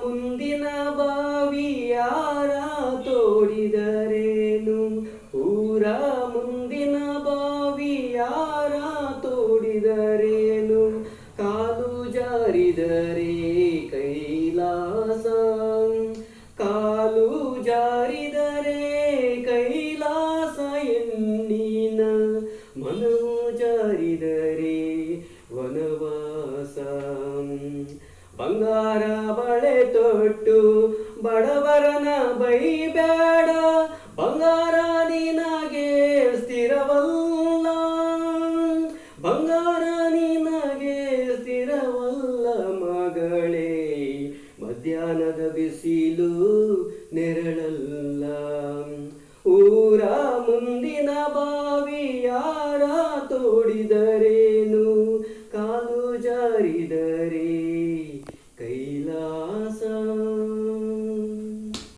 ಮುಂದಿನ ಬಾವಿ ಯಾರ ತೋಡಿದರೇನು, ಊರ ಮುಂದಿನ ಬಾವಿ ಯಾರ ತೋಡಿದರೇನು, ಕಾಲು ಜಾರಿದರೆ ಕೈಲಾಸ, ಕಾಲು ಜಾರಿದರೆ ಕೈಲಾಸ ಎನ್ನಿನ, ಮನವು ಜಾರಿದರೆ ವನವಾಸ. ಬಂಗಾರ ಬಳೆ ತೊಟ್ಟು ಬಡವರನ ಬೈಬೇಡ, ಬಂಗಾರ ನಿನಗೆ ಸ್ಥಿರವಲ್ಲ, ಬಂಗಾರ ನಿನಗೆ ಸ್ಥಿರವಲ್ಲ ಮಗಳೇ, ಮಧ್ಯಾಹ್ನದ ಬಿಸಿಲು ನೆರಳಲ್ಲ. ಊರ ಮುಂದಿನ ಬಾವಿ ಯಾರ ತೋಡಿದರೇನು, ಕಾಲು ಜಾರಿದರೆ ಕೈಲಾಸ.